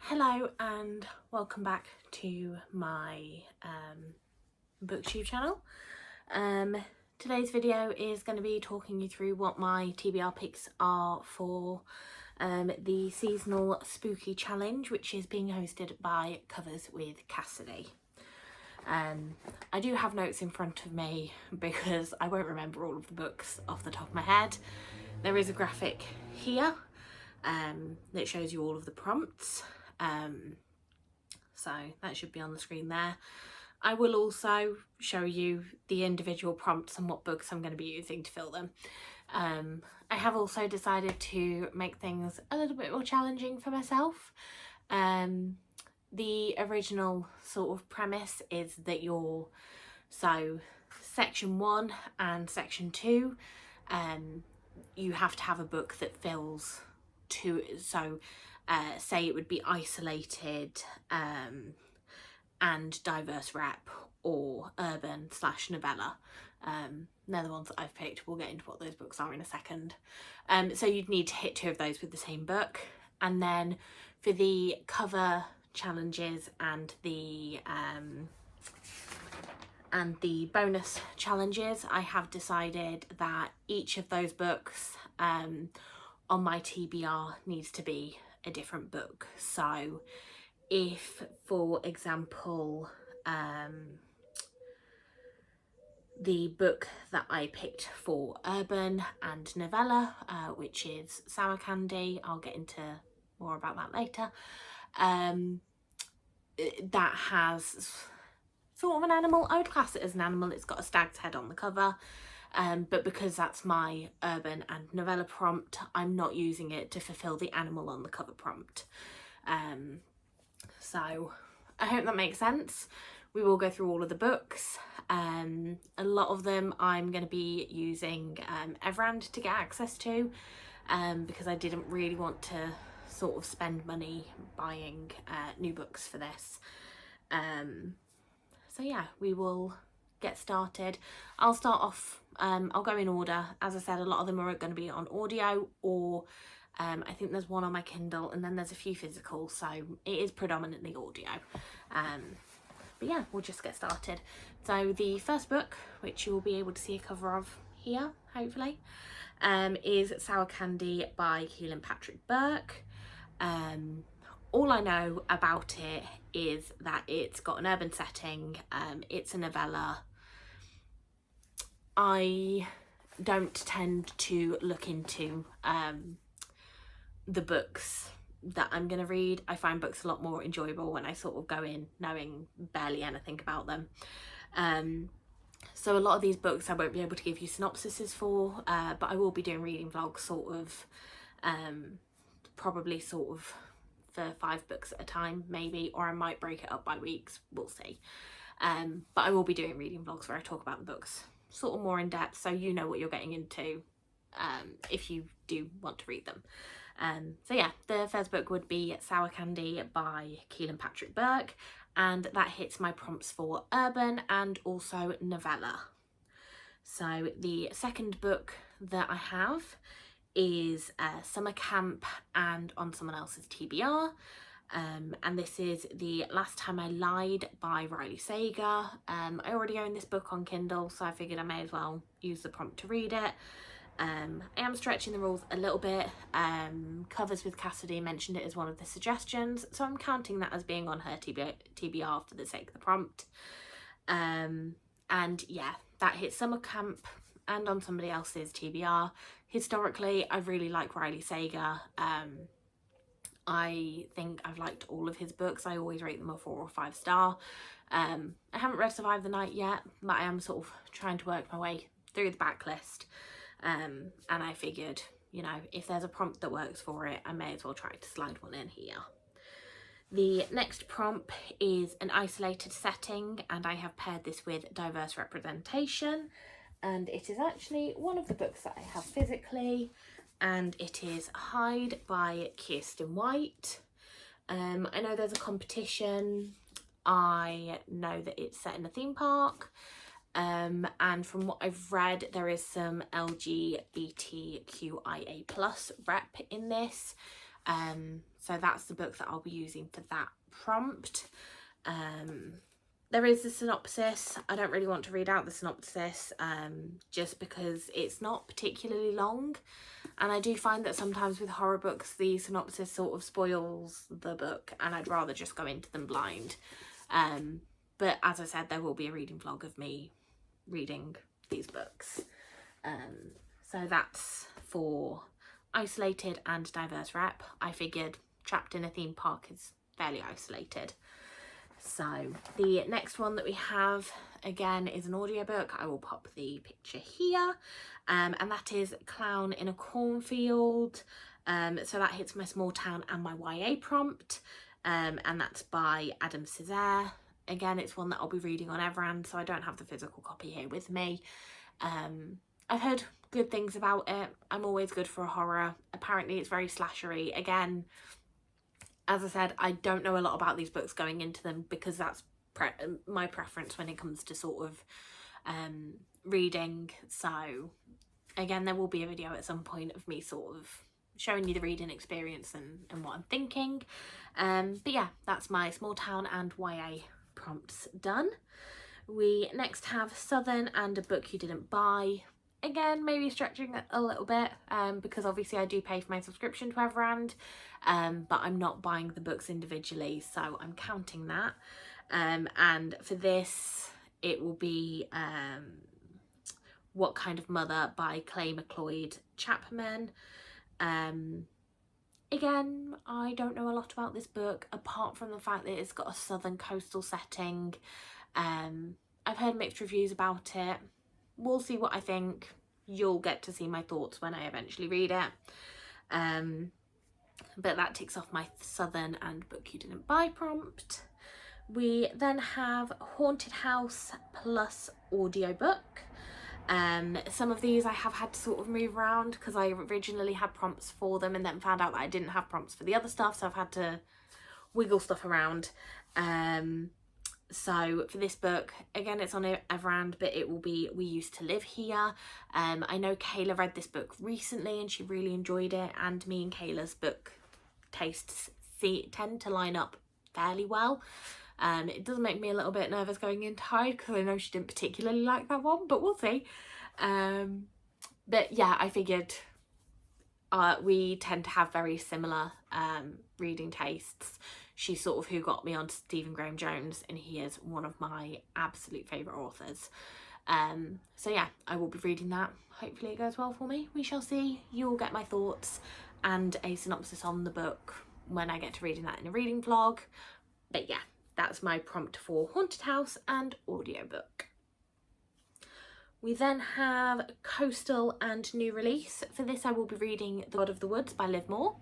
Hello and welcome back to my booktube channel. Today's video is going to be talking you through what my TBR picks are for the seasonal spooky challenge, which is being hosted by Covers with Cassidy. I do have notes in front of me because I won't remember all of the books off the top of my head. There is a graphic here that shows you all of the prompts. So that should be on the screen there. I will also show you the individual prompts and what books I'm going to be using to fill them. I have also decided to make things a little bit more challenging for myself. The original sort of premise is that section 1 and section 2, you have to have a book that fills two, say it would be isolated and diverse rep or urban / novella. They're the ones that I've picked. We'll get into what those books are in a second. So you'd need to hit 2 of those with the same book. And then for the cover challenges and the bonus challenges, I have decided that each of those books on my TBR needs to be a different book. So if, for example, the book that I picked for urban and novella, which is Sour Candy, I'll get into more about that later, that has sort of an animal. I would class it as an animal. It's got a stag's head on the cover. But because that's my urban and novella prompt, I'm not using it to fulfill the animal on the cover prompt. So I hope that makes sense. We will go through all of the books. A lot of them I'm going to be using Everand to get access to, because I didn't really want to sort of spend money buying new books for this. So yeah, we will get started. I'll start off, I'll go in order. As I said, a lot of them are going to be on audio, or I think there's one on my Kindle, and then there's a few physical, so it is predominantly audio. But yeah, we'll just get started. So the first book, which you will be able to see a cover of here, hopefully, is Sour Candy by Keelan Patrick Burke. All I know about it is that it's got an urban setting, it's a novella. I don't tend to look into the books that I'm going to read. I find books a lot more enjoyable when I sort of go in knowing barely anything about them. So a lot of these books I won't be able to give you synopsises for, but I will be doing reading vlogs sort of, probably sort of for 5 books at a time maybe, or I might break it up by weeks, we'll see. But I will be doing reading vlogs where I talk about the books sort of more in depth, so you know what you're getting into if you do want to read them. So yeah, the first book would be Sour Candy by Keelan Patrick Burke, and that hits my prompts for urban and also novella. So the second book that I have is Summer Camp and On Someone Else's TBR, and this is The Last Time I Lied by Riley Sager. I already own this book on Kindle, so I figured I may as well use the prompt to read it. I am stretching the rules a little bit. Covers with Cassidy mentioned it as one of the suggestions, so I'm counting that as being on her TBR for the sake of the prompt. And yeah, that hits Summer Camp and On Somebody Else's TBR. Historically, I really like Riley Sager. I think I've liked all of his books. I always rate them a 4 or 5 star. I haven't read Survive the Night yet, but I am sort of trying to work my way through the backlist. And I figured, you know, if there's a prompt that works for it, I may as well try to slide one in here. The next prompt is an isolated setting, and I have paired this with diverse representation, and it is actually one of the books that I have physically, and it is Hide by Kirsten White. I know there's a competition. I know that it's set in a theme park. And from what I've read, there is some LGBTQIA+ rep in this. So that's the book that I'll be using for that prompt. There is the synopsis. I don't really want to read out the synopsis just because it's not particularly long, and I do find that sometimes with horror books the synopsis sort of spoils the book, and I'd rather just go into them blind. But as I said, there will be a reading vlog of me reading these books. So that's for isolated and diverse rep. I figured trapped in a theme park is fairly isolated. So the next one that we have, again, is an audiobook. I will pop the picture here, and that is Clown in a Cornfield. So that hits my small town and my YA prompt, and that's by Adam Cesare. Again, it's one that I'll be reading on Everand, so I don't have the physical copy here with me. I've heard good things about it. I'm always good for a horror. Apparently it's very slashery. Again, as I said, I don't know a lot about these books going into them because that's my preference when it comes to sort of reading. So again, there will be a video at some point of me sort of showing you the reading experience and what I'm thinking. But yeah, that's my small town and YA prompts done. We next have Southern and a Book You Didn't Buy. Again, maybe stretching it a little bit because obviously I do pay for my subscription to Everand, but I'm not buying the books individually, so I'm counting that. And for this, it will be What Kind of Mother by Clay McLeod Chapman. Again, I don't know a lot about this book apart from the fact that it's got a southern coastal setting. I've heard mixed reviews about it. We'll see what I think. You'll get to see my thoughts when I eventually read it. But that ticks off my Southern and Book You Didn't Buy prompt. We then have Haunted House plus audiobook. Some of these I have had to sort of move around because I originally had prompts for them and then found out that I didn't have prompts for the other stuff, so I've had to wiggle stuff around. So for this book, again, it's on Everand, but it will be We Used to Live Here. I know Kayla read this book recently and she really enjoyed it, and me and Kayla's book tastes tend to line up fairly well. It does make me a little bit nervous going into Hyde because I know she didn't particularly like that one, but we'll see. But yeah, I figured we tend to have very similar reading tastes. She's sort of who got me onto Stephen Graham Jones, and he is one of my absolute favourite authors. So yeah, I will be reading that. Hopefully it goes well for me. We shall see. You will get my thoughts and a synopsis on the book when I get to reading that in a reading vlog. But yeah, that's my prompt for Haunted House and audiobook. We then have Coastal and new release. For this I will be reading The God of the Woods by Liv Moore.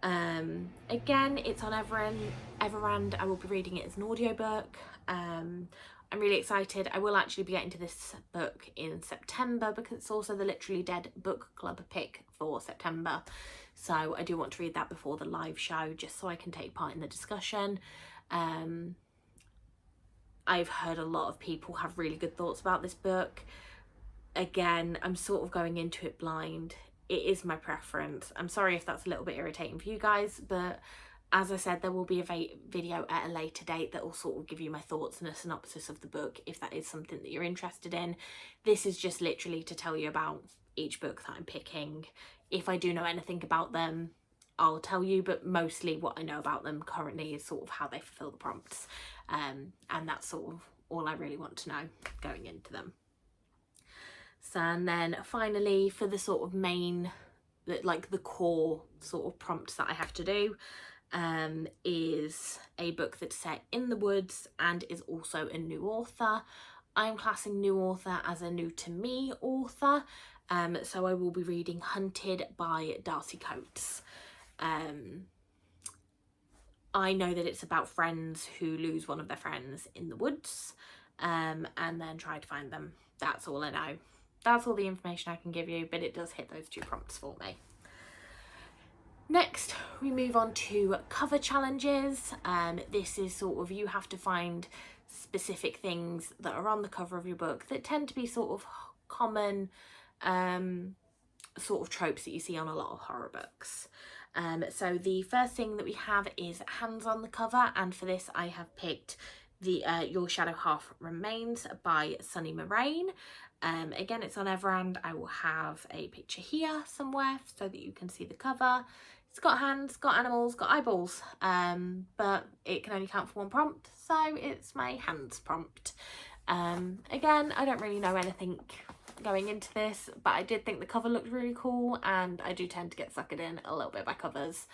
Again, it's on Everand. I will be reading it as an audiobook. I'm really excited. I will actually be getting to this book in September because it's also the Literally Dead book club pick for September. So I do want to read that before the live show just so I can take part in the discussion. I've heard a lot of people have really good thoughts about this book. Again, I'm sort of going into it blind. It is my preference. I'm sorry if that's a little bit irritating for you guys, but as I said, there will be a video at a later date that will sort of give you my thoughts and a synopsis of the book if that is something that you're interested in. This is just literally to tell you about each book that I'm picking. If I do know anything about them, I'll tell you, but mostly what I know about them currently is sort of how they fulfill the prompts. And that's sort of all I really want to know going into them. So, and then finally, for the sort of main, like the core sort of prompts that I have to do, is a book that's set in the woods and is also a new author. I'm classing new author as a new to me author, so I will be reading Hunted by Darcy Coates. I know that it's about friends who lose one of their friends in the woods and then try to find them. That's all I know. That's all the information I can give you, but it does hit those two prompts for me. Next, we move on to cover challenges. This is sort of, you have to find specific things that are on the cover of your book that tend to be sort of common sort of tropes that you see on a lot of horror books. So the first thing that we have is Hands on the cover, and for this I have picked the Your Shadow Half Remains by Sunny Moraine. Again, it's on Everand. I will have a picture here somewhere so that you can see the cover. It's got hands, got animals, got eyeballs, but it can only count for one prompt, so it's my hands prompt. Again, I don't really know anything going into this, but I did think the cover looked really cool, and I do tend to get suckered in a little bit by covers.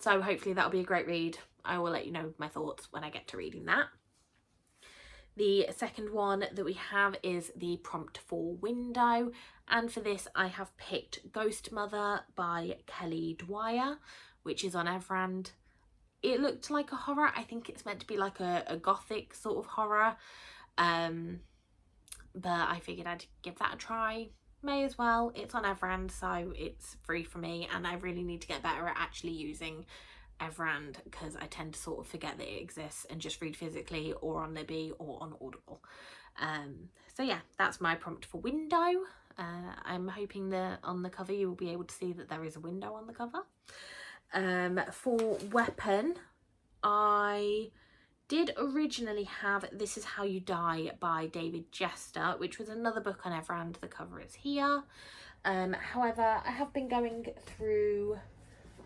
So hopefully that'll be a great read. I will let you know my thoughts when I get to reading that. The second one that we have is the prompt for Window, and for this I have picked Ghost Mother by Kelly Dwyer, which is on Everand. It looked like a horror. I think it's meant to be like a gothic sort of horror, but I figured I'd give that a try. May as well. It's on Everand, so it's free for me, and I really need to get better at actually using Everand because I tend to sort of forget that it exists and just read physically or on Libby or on Audible. So yeah, that's my prompt for Window. I'm hoping that on the cover you will be able to see that there is a window on the cover. For Weapon, I did originally have This Is How You Die by David Jester, which was another book on Everand. The cover is here. However, I have been going through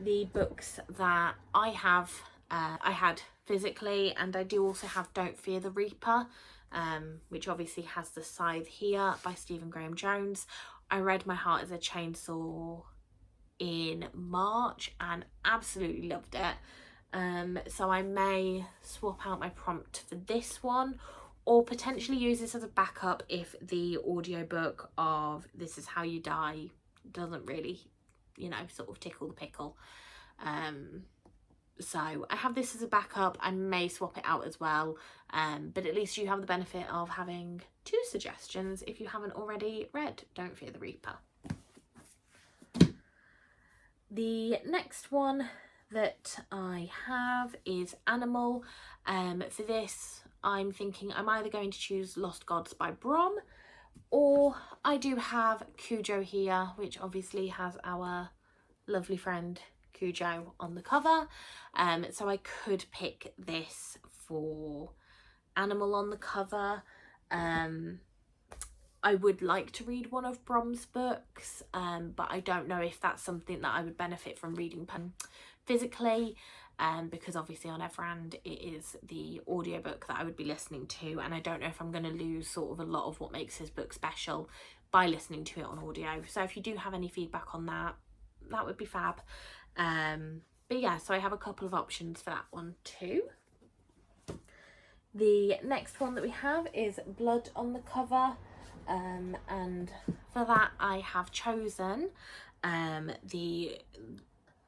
the books that I had physically, and I do also have Don't Fear the Reaper, which obviously has the scythe here by Stephen Graham Jones. I read My Heart is a Chainsaw in March and absolutely loved it. So I may swap out my prompt for this one, or potentially use this as a backup if the audiobook of This Is How You Die doesn't really, you know, sort of tickle the pickle. So I have this as a backup. I may swap it out as well, but at least you have the benefit of having two suggestions if you haven't already read Don't Fear the Reaper. The next one that I have is Animal. For this I'm thinking I'm either going to choose Lost Gods by Brom, or I do have Cujo here, which obviously has our lovely friend Cujo on the cover. So I could pick this for Animal on the cover. I would like to read one of Brom's books, but I don't know if that's something that I would benefit from reading physically, because obviously on Everand it is the audiobook that I would be listening to, and I don't know if I'm going to lose sort of a lot of what makes his book special by listening to it on audio. So if you do have any feedback on that, that would be fab. But yeah, so I have a couple of options for that one too. The next one that we have is Blood on the Cover, and for that I have chosen The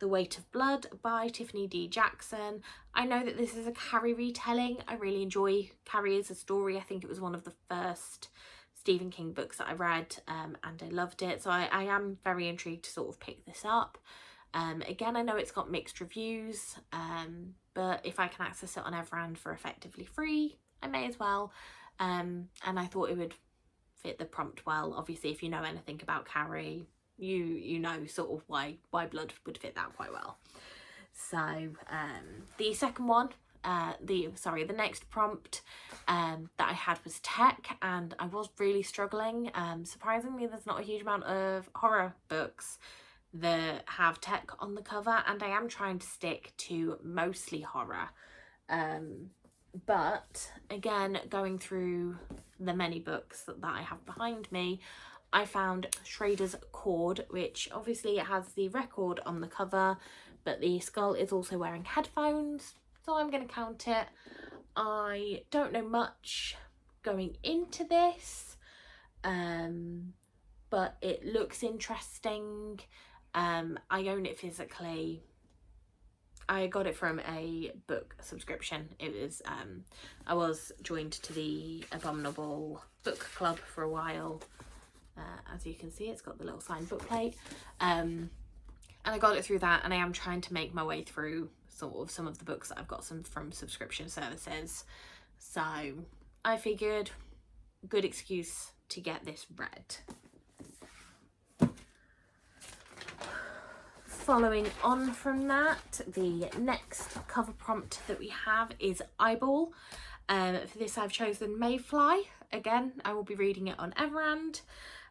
Weight of Blood by Tiffany D. Jackson. I know that this is a Carrie retelling. I really enjoy Carrie as a story. I think it was one of the first Stephen King books that I read, and I loved it. So I am very intrigued to sort of pick this up. Again, I know it's got mixed reviews, but if I can access it on Everand for effectively free, I may as well. And I thought it would fit the prompt well. Obviously, if you know anything about Carrie, you know sort of why Blood would fit that quite well. So the second one, the next prompt that I had was tech, and I was really struggling. Surprisingly, there's not a huge amount of horror books that have tech on the cover, and I am trying to stick to mostly horror. But again, going through the many books that I have behind me, I found Schrader's Chord, which obviously it has the record on the cover, but the skull is also wearing headphones, so I'm going to count it. I don't know much going into this, but it looks interesting. I own it physically. I got it from a book subscription. It was I was joined to the Abominable Book Club for a while. As you can see, it's got the little signed book plate, and I got it through that, and I am trying to make my way through sort of some of the books that I've got from subscription services. So I figured good excuse to get this read. Following on from that, the next cover prompt that we have is Eyeball. For this I've chosen Mayfly. Again, I will be reading it on Everand.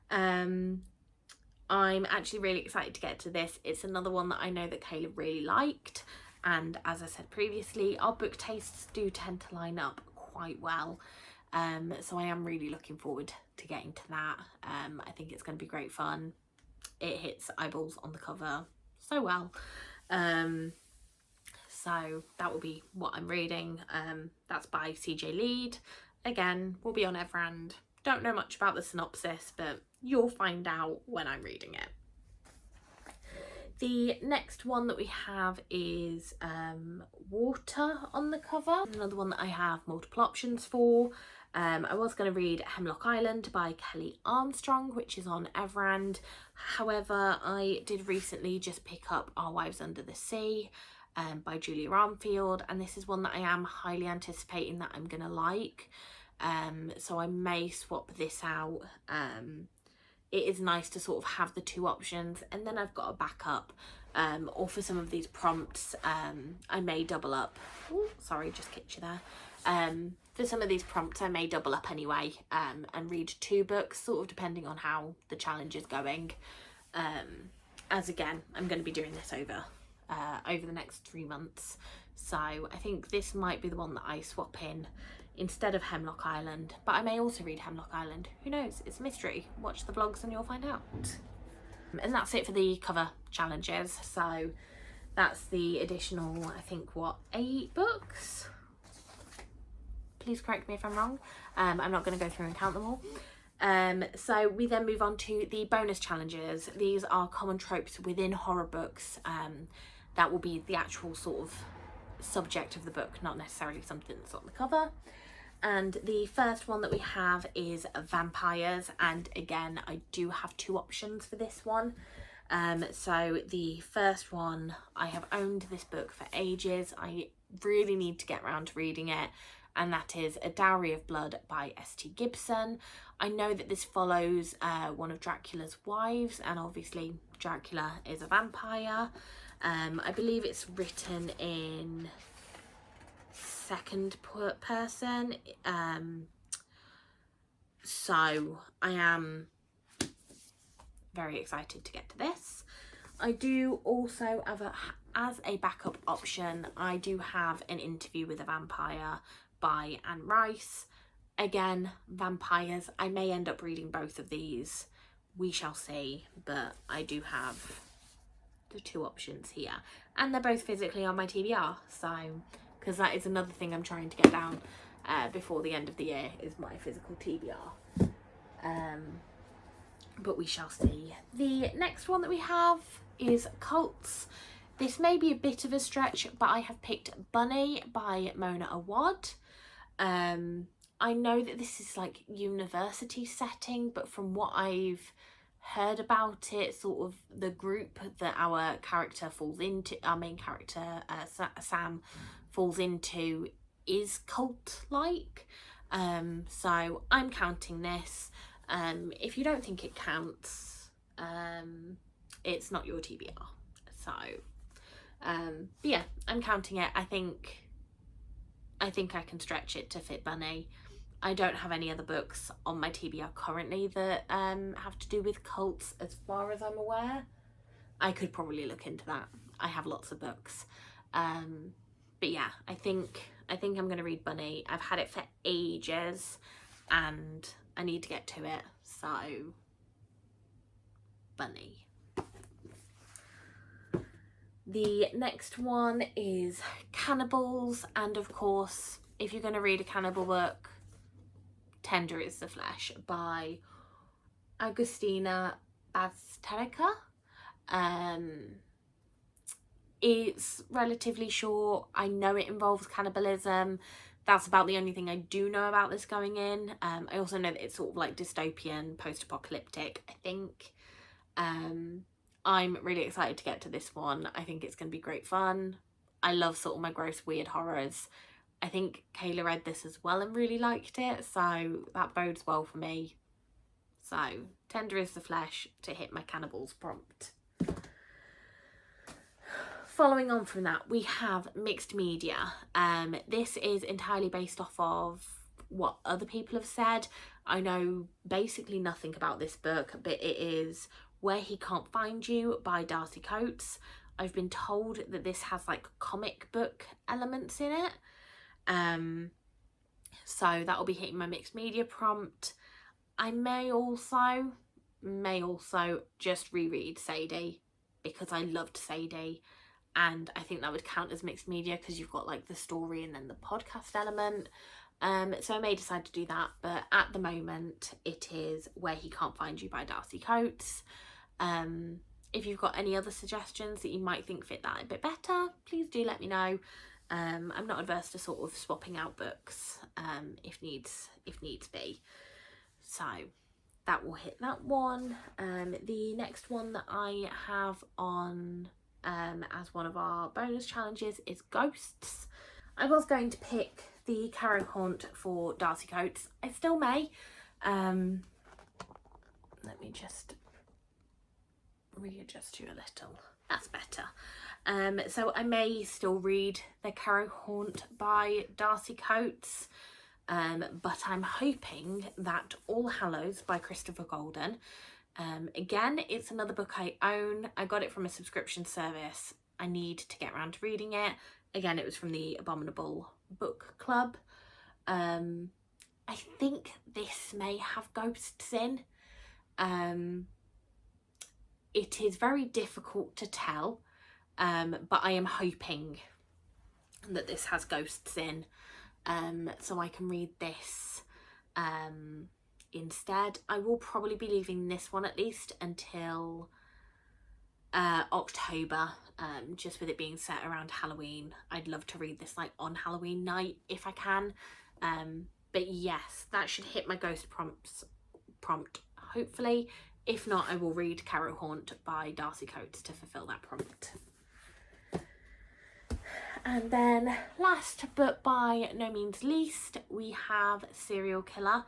I'm actually really excited to get to this. It's another one that I know that Kayla really liked, and as I said previously, our book tastes do tend to line up quite well. So I am really looking forward to getting to that. I think it's going to be great fun. It hits eyeballs on the cover so well. So that will be what I'm reading. That's by CJ Lead. Again, will be on Everand. Don't know much about the synopsis, but you'll find out when I'm reading it. The next one that we have is Water on the cover. Another one that I have multiple options for. I was going to read Hemlock Island by Kelly Armstrong, which is on Everand. However, I did recently just pick up Our Wives Under the Sea by Julia Armfield, and this is one that I am highly anticipating that I'm going to like. So I may swap this out. It is nice to sort of have the two options, and then I've got a backup, or for some of these prompts I may double up. Ooh, sorry, just kicked you there. For some of these prompts I may double up anyway, and read two books, sort of depending on how the challenge is going, as again I'm going to be doing this over the next 3 months, so I think this might be the one that I swap in instead of Hemlock Island, but I may also read Hemlock Island. Who knows? It's a mystery. Watch the vlogs and you'll find out. And that's it for the cover challenges. So that's the additional, I think, what, 8 books? Please correct me if I'm wrong. I'm not going to go through and count them all. So we then move on to the bonus challenges. These are common tropes within horror books. That will be the actual sort of subject of the book, not necessarily something that's on the cover. And the first one that we have is vampires, and again I do have 2 options for this one. So the first one, I have owned this book for ages. I really need to get around to reading it, and that is A Dowry of Blood by S.T. Gibson. I know that this follows one of Dracula's wives, and obviously Dracula is a vampire. I believe it's written in second person, so I am very excited to get to this. I do also have as a backup option, I do have An Interview with a Vampire by Anne Rice. Again, vampires. I may end up reading both of these, we shall see, but I do have the 2 options here, and they're both physically on my TBR, so because that is another thing I'm trying to get down before the end of the year, is my physical TBR. But we shall see. The next one that we have is Cults. This may be a bit of a stretch, but I have picked Bunny by Mona Awad. I know that this is like university setting, but from what I've heard about it, sort of the group that our character falls into, our main character Sam falls into, is cult-like. So I'm counting this. If you don't think it counts, it's not your TBR. So but yeah, I'm counting it. I think I can stretch it to fit Bunny. I don't have any other books on my TBR currently that have to do with cults, as far as I'm aware. I could probably look into that. I have lots of books. But yeah, I think I'm going to read Bunny. I've had it for ages and I need to get to it. So, Bunny. The next one is Cannibals, and of course, if you're going to read a cannibal book, Tender is the Flesh by Agustina Bazterrica. It's relatively short. I know it involves cannibalism. That's about the only thing I do know about this going in. I also know that it's sort of like dystopian, post-apocalyptic, I think. I'm really excited to get to this one. I think it's going to be great fun. I love sort of my gross, weird horrors. I think Kayla read this as well and really liked it, so that bodes well for me. So, Tender is the Flesh to hit my cannibals prompt. following on from that, we have mixed media. This is entirely based off of what other people have said. I know basically nothing about this book, but it is Where He Can't Find You by Darcy Coates. I've been told that this has like comic book elements in it. So that will be hitting my mixed media prompt. I may also just reread Sadie, because I loved Sadie, and I think that would count as mixed media because you've got like the story and then the podcast element. So I may decide to do that, but at the moment it is Where He Can't Find You by Darcy Coates. If you've got any other suggestions that you might think fit that a bit better, please do let me know. I'm not adverse to sort of swapping out books if needs be. So that will hit that one. The next one that I have on as one of our bonus challenges is Ghosts. I was going to pick the Carrow Haunt for Darcy Coates. I still may. Let me just readjust you a little. That's better. So I may still read The Carrow Haunt by Darcy Coates, but I'm hoping that All Hallows by Christopher Golden. Again, it's another book I own. I got it from a subscription service. I need to get around to reading it. Again, it was from the Abominable Book Club. I think this may have ghosts in. It is very difficult to tell, but I am hoping that this has ghosts in, so I can read this instead. I will probably be leaving this one at least until October, just with it being set around Halloween. I'd love to read this like on Halloween night if I can. But yes, that should hit my ghost prompt hopefully. If not, I will read Carrow Haunt by Darcy Coates to fulfill that prompt. And then last but by no means least, we have Serial Killer.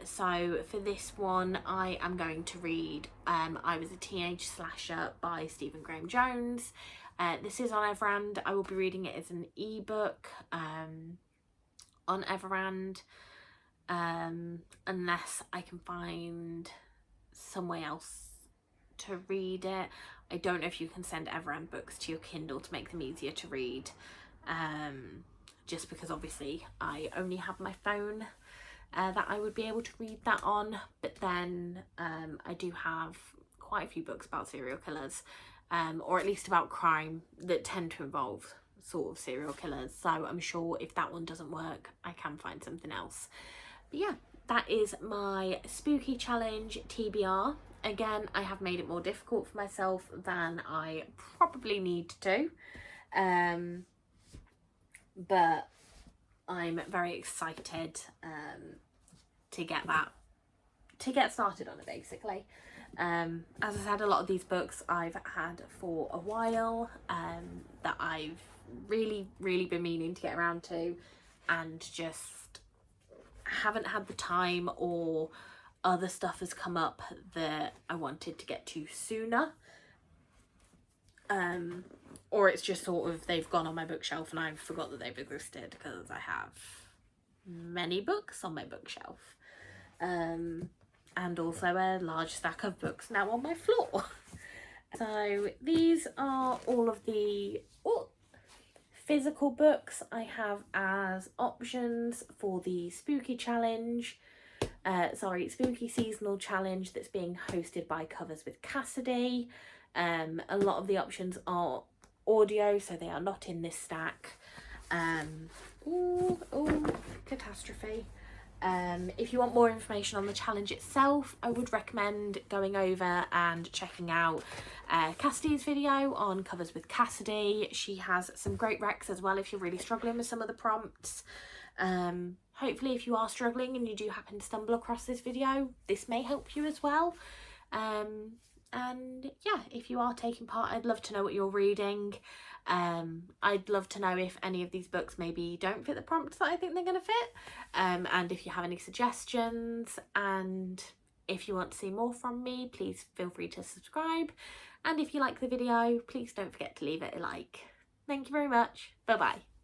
So for this one, I am going to read I Was a Teenage Slasher by Stephen Graham Jones. This is on Everand. I will be reading it as an ebook on Everand, unless I can find some way else to read it. I don't know if you can send Everand books to your Kindle to make them easier to read, just because obviously I only have my phone that I would be able to read that on. But then I do have quite a few books about serial killers, or at least about crime that tend to involve sort of serial killers, so I'm sure if that one doesn't work I can find something else. But yeah, that is my spooky challenge TBR. Again, I have made it more difficult for myself than I probably need to, but I'm very excited to get started on it basically. As I said, a lot of these books I've had for a while, that I've really been meaning to get around to, and just haven't had the time, or other stuff has come up that I wanted to get to sooner, or it's just sort of they've gone on my bookshelf and I forgot that they've existed because I have many books on my bookshelf, and also a large stack of books now on my floor. So these are all of the physical books I have as options for the spooky challenge. Spooky seasonal challenge that's being hosted by Covers with Cassidy. A lot of the options are audio, so they are not in this stack. Catastrophe. If you want more information on the challenge itself, I would recommend going over and checking out Cassidy's video on Covers with Cassidy. She has some great recs as well if you're really struggling with some of the prompts. Hopefully if you are struggling and you do happen to stumble across this video, this may help you as well. And yeah, if you are taking part, I'd love to know what you're reading. I'd love to know if any of these books maybe don't fit the prompts that I think they're going to fit, and if you have any suggestions. And If you want to see more from me, please feel free to subscribe. And if you like the video, please don't forget to leave it a like. Thank you very much. Bye bye.